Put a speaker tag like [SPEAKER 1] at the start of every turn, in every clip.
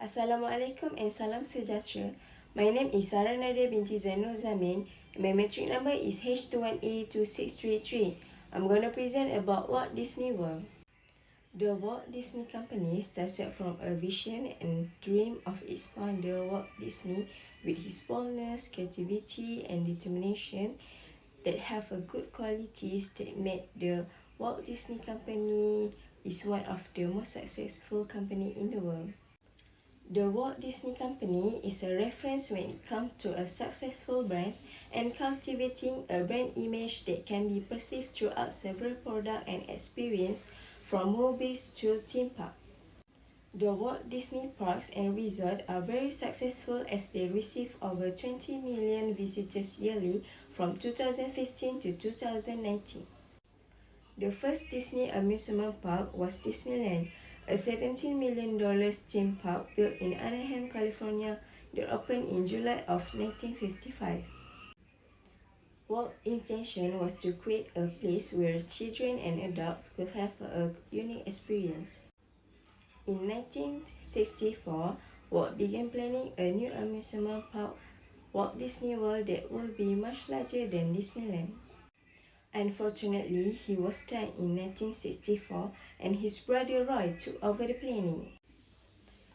[SPEAKER 1] Assalamualaikum and salam sejahtera. My name is Sarah Nadia binti Zainul Zamin. My metric number is H2182633. I'm going to present about Walt Disney World. The Walt Disney Company started from a vision and dream of its founder Walt Disney with his boldness, creativity and determination that have a good qualities that made the Walt Disney Company is one of the most successful company in the world. The Walt Disney Company is a reference when it comes to a successful brand and cultivating a brand image that can be perceived throughout several products and experience from movies to theme park. The Walt Disney Parks and Resorts are very successful as they receive over 20 million visitors yearly from 2015 to 2019. The first Disney amusement park was Disneyland, a $17 million theme park built in Anaheim, California that opened in July of 1955. Walt's intention was to create a place where children and adults could have a unique experience. In 1964, Walt began planning a new amusement park, Walt Disney World, that would be much larger than Disneyland. Unfortunately, he was died in 1964 and his brother Roy took over the planning.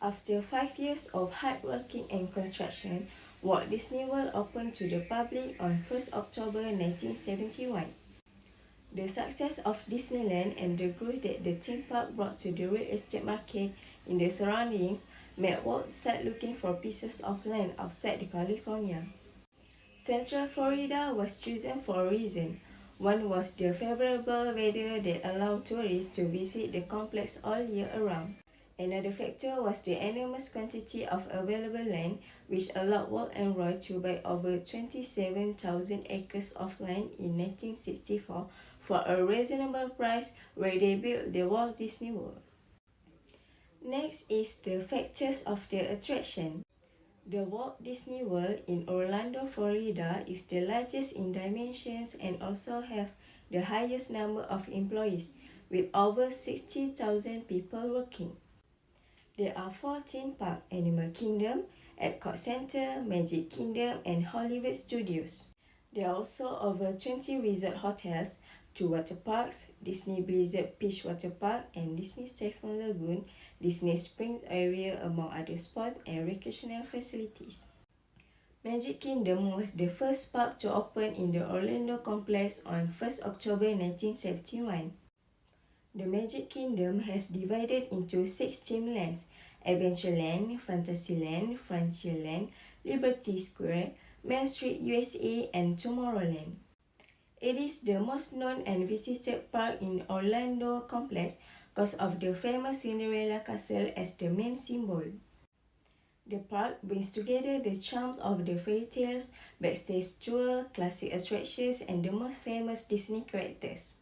[SPEAKER 1] After 5 years of hard working and construction, Walt Disney World opened to the public on 1st October 1971. The success of Disneyland and the growth that the theme park brought to the real estate market in the surroundings made Walt start looking for pieces of land outside California. Central Florida was chosen for a reason. One was the favorable weather that allowed tourists to visit the complex all year around. Another factor was the enormous quantity of available land, which allowed Walt and Roy to buy over 27,000 acres of land in 1964 for a reasonable price, where they built the Walt Disney World. Next is the factors of the attraction. The Walt Disney World in Orlando, Florida is the largest in dimensions and also have the highest number of employees, with over 60,000 people working. There are 4 theme parks: Animal Kingdom, Epcot Center, Magic Kingdom, and Hollywood Studios. There are also over 20 resort hotels, 2 water parks, Disney Blizzard Beach Water Park and Disney Typhoon Lagoon, Disney Springs area, among other sports and recreational facilities. Magic Kingdom was the first park to open in the Orlando complex on 1st October 1971. The Magic Kingdom has divided into 6 theme lands: Adventureland, Fantasyland, Frontierland, Liberty Square, Main Street USA, and Tomorrowland. It is the most known and visited park in Orlando complex because of the famous Cinderella Castle as the main symbol. The park brings together the charms of the fairy tales, backstage tour, classic attractions, and the most famous Disney characters.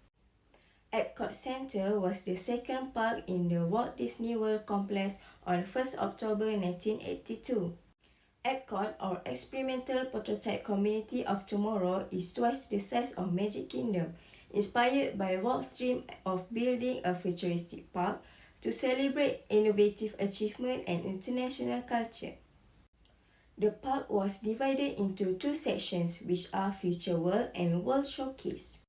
[SPEAKER 1] Epcot Center was the second park in the Walt Disney World complex on 1st October 1982. Epcot, or Experimental Prototype Community of Tomorrow, is twice the size of Magic Kingdom, inspired by Walt's dream of building a futuristic park to celebrate innovative achievement and international culture. The park was divided into 2 sections, which are Future World and World Showcase.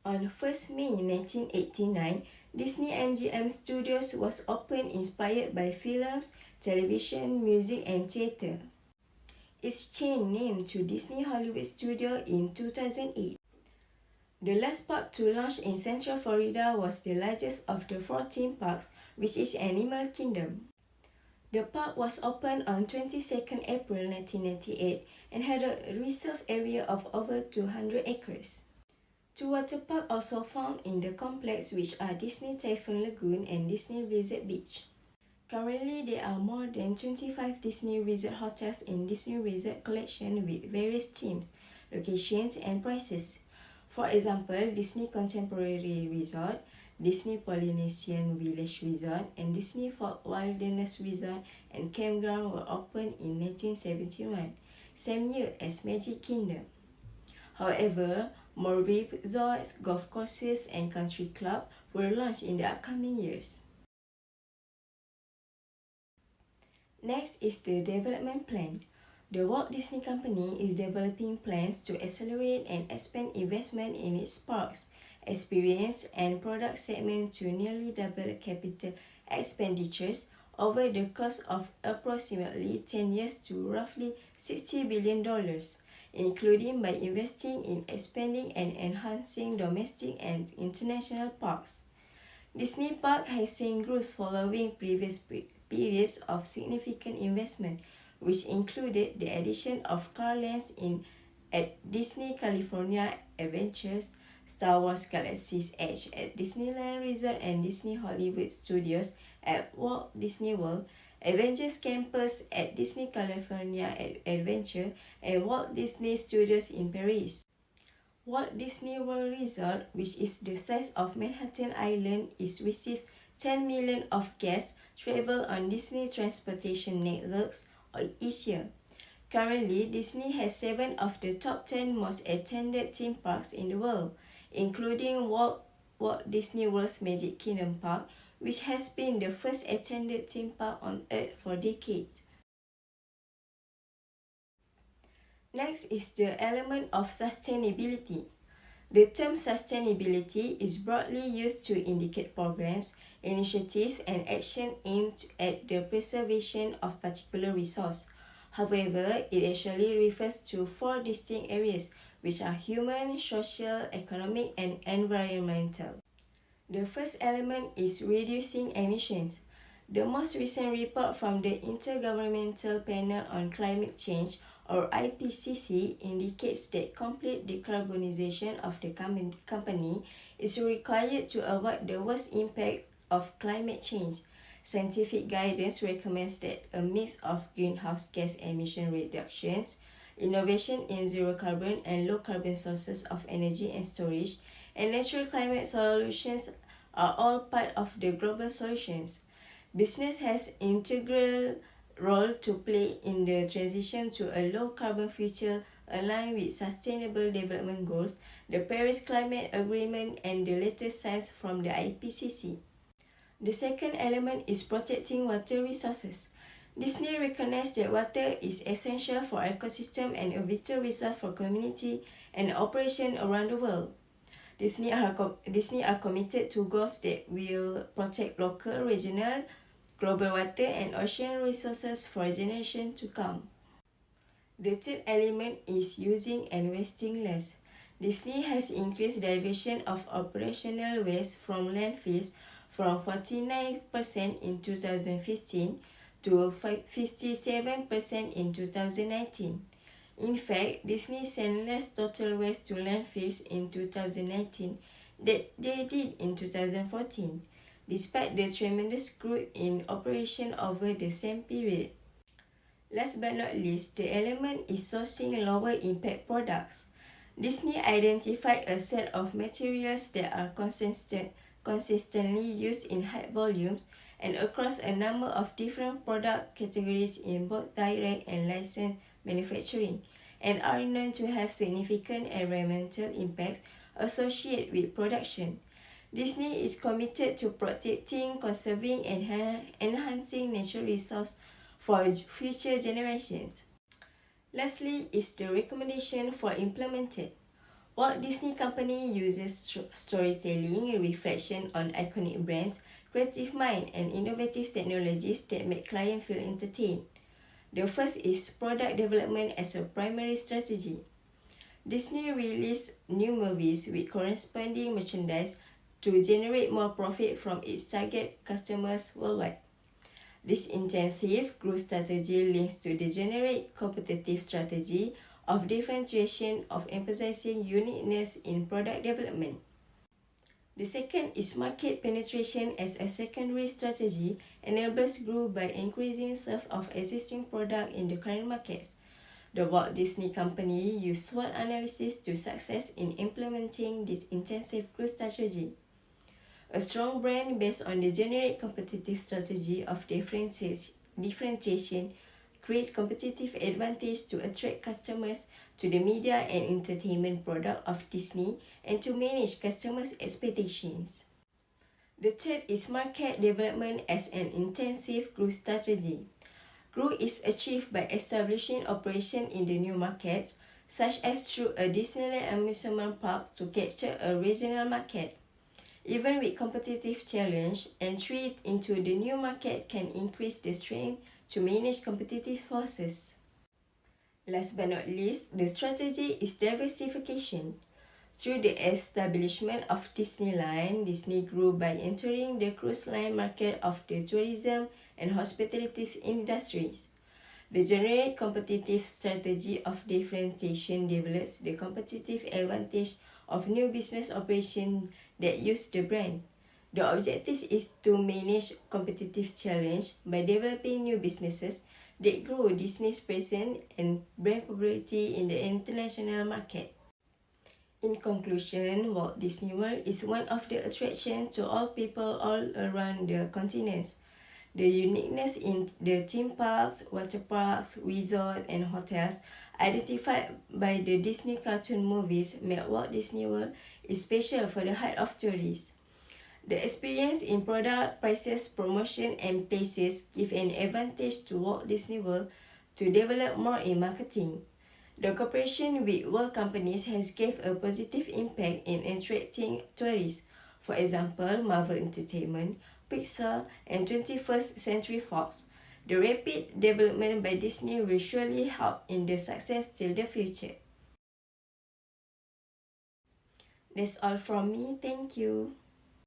[SPEAKER 1] On 1st May 1989, Disney MGM Studios was opened, inspired by films, television, music, and theater. Its chain named to Disney Hollywood Studio in 2008. The last park to launch in Central Florida was the largest of the 4 theme parks, which is Animal Kingdom. The park was opened on 22nd April 1998 and had a reserve area of over 200 acres. 2 water parks also found in the complex, which are Disney Typhoon Lagoon and Disney Blizzard Beach. Currently, there are more than 25 Disney Resort hotels in Disney Resort Collection with various themes, locations, and prices. For example, Disney Contemporary Resort, Disney Polynesian Village Resort, and Disney Folk Wilderness Resort and Campground were opened in 1971, same year as Magic Kingdom. However, more resorts, golf courses, and country clubs were launched in the upcoming years. Next is the development plan. The Walt Disney Company is developing plans to accelerate and expand investment in its parks, experience, and product segment to nearly double capital expenditures over the course of approximately 10 years to roughly $60 billion, including by investing in expanding and enhancing domestic and international parks. Disney Park has seen growth following previous periods of significant investment, which included the addition of car lanes at Disney California Adventures, Star Wars Galaxy's Edge at Disneyland Resort and Disney Hollywood Studios at Walt Disney World, Avengers Campus at Disney California Adventure, and Walt Disney Studios in Paris. Walt Disney World Resort, which is the size of Manhattan Island, is received 10 million of guests travel on Disney transportation networks each year. Currently, Disney has 7 of the top 10 most attended theme parks in the world, including Walt Disney World's Magic Kingdom Park, which has been the first attended theme park on Earth for decades. Next is the element of sustainability. The term sustainability is broadly used to indicate programs, initiatives, and action aimed at the preservation of particular resource. However, it actually refers to 4 distinct areas, which are human, social, economic, and environmental. The first element is reducing emissions. The most recent report from the Intergovernmental Panel on Climate Change, or IPCC, indicates that complete decarbonization of the company is required to avoid the worst impact of climate change. Scientific guidance recommends that a mix of greenhouse gas emission reductions, innovation in zero carbon and low carbon sources of energy and storage, and natural climate solutions are all part of the global solutions. Business has integral role to play in the transition to a low carbon future aligned with sustainable development goals, the Paris Climate Agreement, and the latest science from the IPCC. The second element is protecting water resources. Disney recognized that water is essential for ecosystem and a vital resource for community and operation around the world. Disney are committed to goals that will protect local, regional, global water and ocean resources for generations to come. The third element is using and wasting less. Disney has increased diversion of operational waste from landfills from 49% in 2015 to 57% in 2019. In fact, Disney sent less total waste to landfills in 2019 than they did in 2014, despite the tremendous growth in operation over the same period. Last but not least, the element is sourcing lower impact products. Disney identified a set of materials that are consistently used in high volumes and across a number of different product categories in both direct and licensed manufacturing, and are known to have significant environmental impacts associated with production. Disney is committed to protecting, conserving, and enhancing natural resources for future generations. Lastly is the recommendation for implemented. Walt Disney Company uses storytelling, reflection on iconic brands, creative mind, and innovative technologies that make clients feel entertained. The first is product development as a primary strategy. Disney released new movies with corresponding merchandise to generate more profit from its target customers worldwide. This intensive growth strategy links to the generate competitive strategy of differentiation of emphasizing uniqueness in product development. The second is market penetration as a secondary strategy enables growth by increasing sales of existing products in the current markets. The Walt Disney Company used SWOT analysis to success in implementing this intensive growth strategy. A strong brand based on the generic competitive strategy of differentiation creates competitive advantage to attract customers to the media and entertainment product of Disney and to manage customers' expectations. The third is market development as an intensive growth strategy. Growth is achieved by establishing operation in the new markets, such as through a Disneyland amusement park to capture a regional market. Even with competitive challenge, entry into the new market can increase the strength to manage competitive forces. Last but not least, the strategy is diversification. Through the establishment of Disneyland, Disney grew by entering the cruise line market of the tourism and hospitality industries. The generate competitive strategy of differentiation develops the competitive advantage of new business operations that use the brand. The objective is to manage competitive challenge by developing new businesses that grow Disney's presence and brand popularity in the international market. In conclusion, Walt Disney World is one of the attractions to all people all around the continents. The uniqueness in the theme parks, water parks, resorts, and hotels identified by the Disney cartoon movies make Walt Disney World is special for the heart of tourists. The experience in product, prices, promotion, and places give an advantage to Walt Disney World to develop more in marketing. The cooperation with world companies has gave a positive impact in attracting tourists. For example, Marvel Entertainment, Pixar, and 21st Century Fox. The rapid development by Disney will surely help in the success till the future. That's all from me. Thank you.